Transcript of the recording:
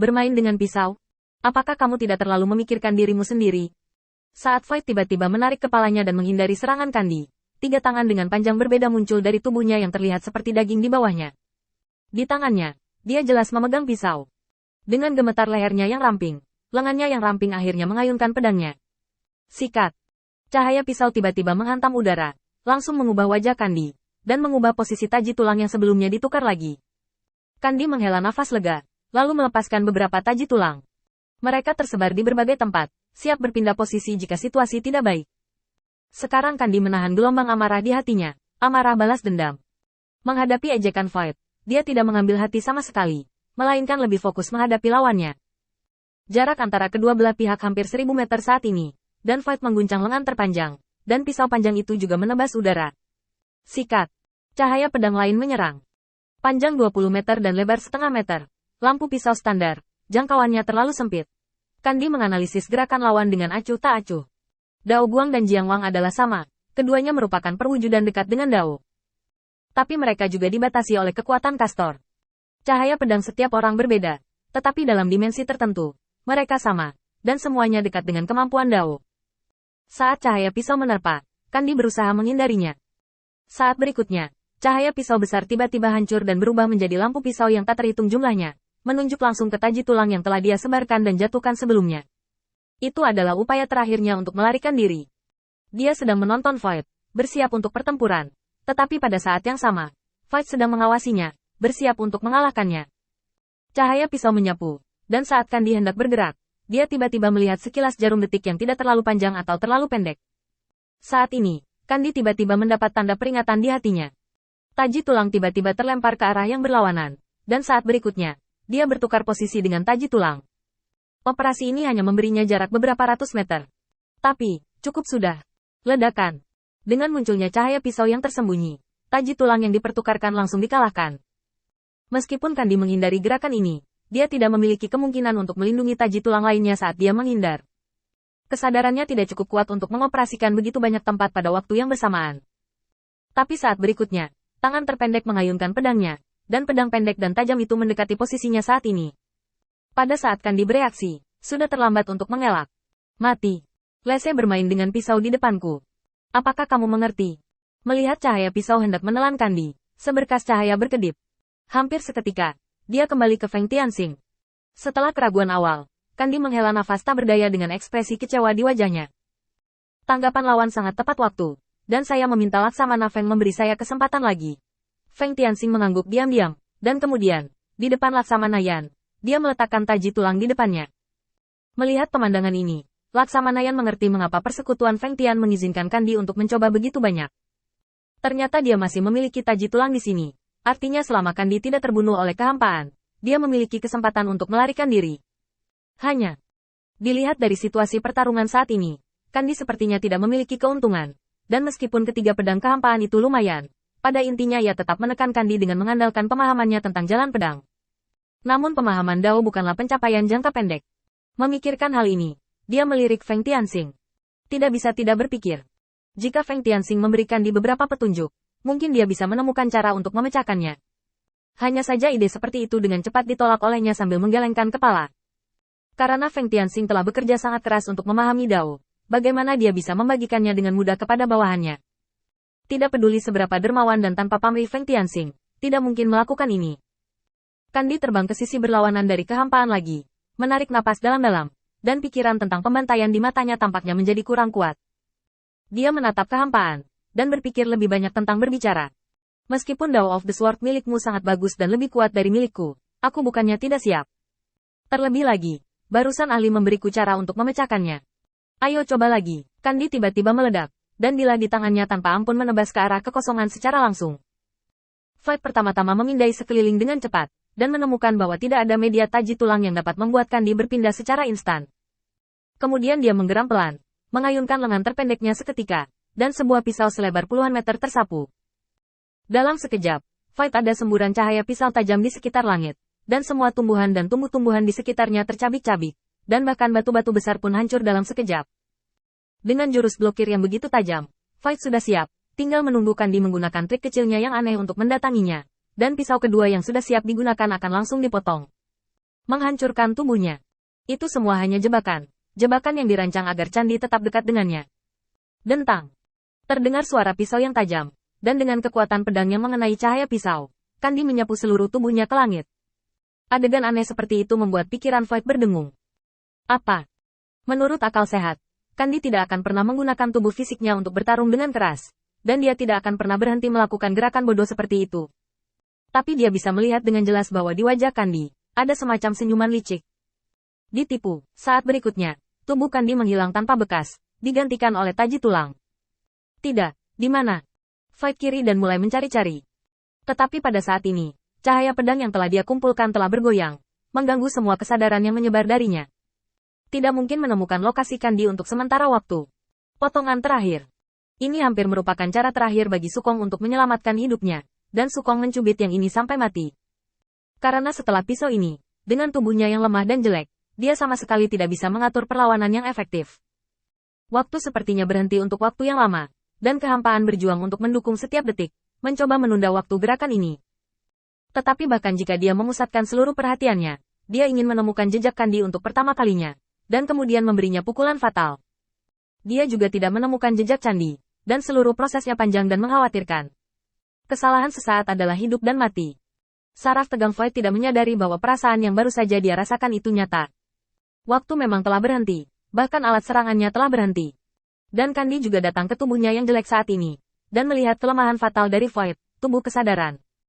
Bermain dengan pisau? Apakah kamu tidak terlalu memikirkan dirimu sendiri? Saat Void tiba-tiba menarik kepalanya dan menghindari serangan Kandi, 3 tangan dengan panjang berbeda muncul dari tubuhnya yang terlihat seperti daging di bawahnya. Di tangannya, dia jelas memegang pisau. Dengan gemetar lehernya yang ramping, lengannya yang ramping akhirnya mengayunkan pedangnya. Sikat. Cahaya pisau tiba-tiba menghantam udara, langsung mengubah wajah Kandi, dan mengubah posisi taji tulang yang sebelumnya ditukar lagi. Kandi menghela nafas lega, lalu melepaskan beberapa taji tulang. Mereka tersebar di berbagai tempat, siap berpindah posisi jika situasi tidak baik. Sekarang Kandi menahan gelombang amarah di hatinya, amarah balas dendam. Menghadapi ejekan Void, dia tidak mengambil hati sama sekali, melainkan lebih fokus menghadapi lawannya. Jarak antara kedua belah pihak hampir 1000 meter saat ini, dan Void mengguncang lengan terpanjang, dan pisau panjang itu juga menebas udara. Sikat. Cahaya pedang lain menyerang. Panjang 20 meter dan lebar setengah meter. Lampu pisau standar, jangkauannya terlalu sempit. Kandi menganalisis gerakan lawan dengan acuh tak acuh. Dao Guang dan Jiang Wang adalah sama, keduanya merupakan perwujudan dekat dengan Dao. Tapi mereka juga dibatasi oleh kekuatan Castor. Cahaya pedang setiap orang berbeda, tetapi dalam dimensi tertentu, mereka sama, dan semuanya dekat dengan kemampuan Dao. Saat cahaya pisau menerpa, Kandi berusaha menghindarinya. Saat berikutnya, cahaya pisau besar tiba-tiba hancur dan berubah menjadi lampu pisau yang tak terhitung jumlahnya, menunjuk langsung ke taji tulang yang telah dia sebarkan dan jatuhkan sebelumnya. Itu adalah upaya terakhirnya untuk melarikan diri. Dia sedang menonton Void, bersiap untuk pertempuran. Tetapi pada saat yang sama, Void sedang mengawasinya, bersiap untuk mengalahkannya. Cahaya pisau menyapu, dan saat Kandi hendak bergerak, dia tiba-tiba melihat sekilas jarum detik yang tidak terlalu panjang atau terlalu pendek. Saat ini, Kandi tiba-tiba mendapat tanda peringatan di hatinya. Taji tulang tiba-tiba terlempar ke arah yang berlawanan, dan saat berikutnya, dia bertukar posisi dengan taji tulang. Operasi ini hanya memberinya jarak beberapa ratus meter. Tapi, cukup sudah. Ledakan. Dengan munculnya cahaya pisau yang tersembunyi, taji tulang yang dipertukarkan langsung dikalahkan. Meskipun Kandi menghindari gerakan ini, dia tidak memiliki kemungkinan untuk melindungi taji tulang lainnya saat dia menghindar. Kesadarannya tidak cukup kuat untuk mengoperasikan begitu banyak tempat pada waktu yang bersamaan. Tapi saat berikutnya, tangan terpendek mengayunkan pedangnya, dan pedang pendek dan tajam itu mendekati posisinya saat ini. Pada saat Kandi bereaksi, sudah terlambat untuk mengelak. Mati. Lese bermain dengan pisau di depanku. Apakah kamu mengerti? Melihat cahaya pisau hendak menelan Kandi, seberkas cahaya berkedip. Hampir seketika, dia kembali ke Feng Tianxing. Setelah keraguan awal, Kandi menghela nafas tak berdaya dengan ekspresi kecewa di wajahnya. Tanggapan lawan sangat tepat waktu, dan saya meminta Laksamana Feng memberi saya kesempatan lagi. Feng Tianxing mengangguk diam-diam, dan kemudian, di depan Laksamana Yan, dia meletakkan taji tulang di depannya. Melihat pemandangan ini, Laksamana Yan mengerti mengapa persekutuan Feng Tian mengizinkan Kandi untuk mencoba begitu banyak. Ternyata dia masih memiliki taji tulang di sini. Artinya selama Kandi tidak terbunuh oleh kehampaan, dia memiliki kesempatan untuk melarikan diri. Hanya, dilihat dari situasi pertarungan saat ini, Kandi sepertinya tidak memiliki keuntungan. Dan meskipun ketiga pedang kehampaan itu lumayan, pada intinya ia tetap menekan Kandi dengan mengandalkan pemahamannya tentang jalan pedang. Namun pemahaman Dao bukanlah pencapaian jangka pendek. Memikirkan hal ini, dia melirik Feng Tianxing. Tidak bisa tidak berpikir. Jika Feng Tianxing memberikan di beberapa petunjuk, mungkin dia bisa menemukan cara untuk memecahkannya. Hanya saja ide seperti itu dengan cepat ditolak olehnya sambil menggelengkan kepala. Karena Feng Tianxing telah bekerja sangat keras untuk memahami Dao, bagaimana dia bisa membagikannya dengan mudah kepada bawahannya. Tidak peduli seberapa dermawan dan tanpa pamrih Feng Tianxing, tidak mungkin melakukan ini. Kandi terbang ke sisi berlawanan dari kehampaan lagi, menarik napas dalam-dalam, dan pikiran tentang pembantaian di matanya tampaknya menjadi kurang kuat. Dia menatap kehampaan, dan berpikir lebih banyak tentang berbicara. Meskipun Dao of the Sword milikmu sangat bagus dan lebih kuat dari milikku, aku bukannya tidak siap. Terlebih lagi, barusan ahli memberiku cara untuk memecahkannya. Ayo coba lagi. Kandi tiba-tiba meledak, dan bilah di tangannya tanpa ampun menebas ke arah kekosongan secara langsung. Void pertama-tama memindai sekeliling dengan cepat, dan menemukan bahwa tidak ada media taji tulang yang dapat membuat Kandi berpindah secara instan. Kemudian dia menggeram pelan, mengayunkan lengan terpendeknya seketika, dan sebuah pisau selebar puluhan meter tersapu. Dalam sekejap, Void ada semburan cahaya pisau tajam di sekitar langit, dan semua tumbuhan dan tumbuh-tumbuhan di sekitarnya tercabik-cabik, dan bahkan batu-batu besar pun hancur dalam sekejap. Dengan jurus blokir yang begitu tajam, Void sudah siap, tinggal menunggu Kandi menggunakan trik kecilnya yang aneh untuk mendatanginya. Dan pisau kedua yang sudah siap digunakan akan langsung dipotong. Menghancurkan tubuhnya. Itu semua hanya jebakan. Jebakan yang dirancang agar Candi tetap dekat dengannya. Dentang. Terdengar suara pisau yang tajam. Dan dengan kekuatan pedang yang mengenai cahaya pisau, Kandi menyapu seluruh tubuhnya ke langit. Adegan aneh seperti itu membuat pikiran Void berdengung. Apa? Menurut akal sehat, Kandi tidak akan pernah menggunakan tubuh fisiknya untuk bertarung dengan keras. Dan dia tidak akan pernah berhenti melakukan gerakan bodoh seperti itu. Tapi dia bisa melihat dengan jelas bahwa di wajah Kandi, ada semacam senyuman licik. Ditipu. Saat berikutnya, tubuh Kandi menghilang tanpa bekas, digantikan oleh taji tulang. Tidak, di mana? Void kiri dan mulai mencari-cari. Tetapi pada saat ini, cahaya pedang yang telah dia kumpulkan telah bergoyang, mengganggu semua kesadaran yang menyebar darinya. Tidak mungkin menemukan lokasi Kandi untuk sementara waktu. Potongan terakhir. Ini hampir merupakan cara terakhir bagi Sukong untuk menyelamatkan hidupnya, dan Sukong mencubit yang ini sampai mati. Karena setelah pisau ini, dengan tubuhnya yang lemah dan jelek, dia sama sekali tidak bisa mengatur perlawanan yang efektif. Waktu sepertinya berhenti untuk waktu yang lama, dan kehampaan berjuang untuk mendukung setiap detik, mencoba menunda waktu gerakan ini. Tetapi bahkan jika dia memusatkan seluruh perhatiannya, dia ingin menemukan jejak Kandi untuk pertama kalinya, dan kemudian memberinya pukulan fatal. Dia juga tidak menemukan jejak Candi, dan seluruh prosesnya panjang dan mengkhawatirkan. Kesalahan sesaat adalah hidup dan mati. Saraf tegang Void tidak menyadari bahwa perasaan yang baru saja dia rasakan itu nyata. Waktu memang telah berhenti, bahkan alat serangannya telah berhenti. Dan Kandi juga datang ke tubuhnya yang jelek saat ini, dan melihat kelemahan fatal dari Void, tubuh kesadaran.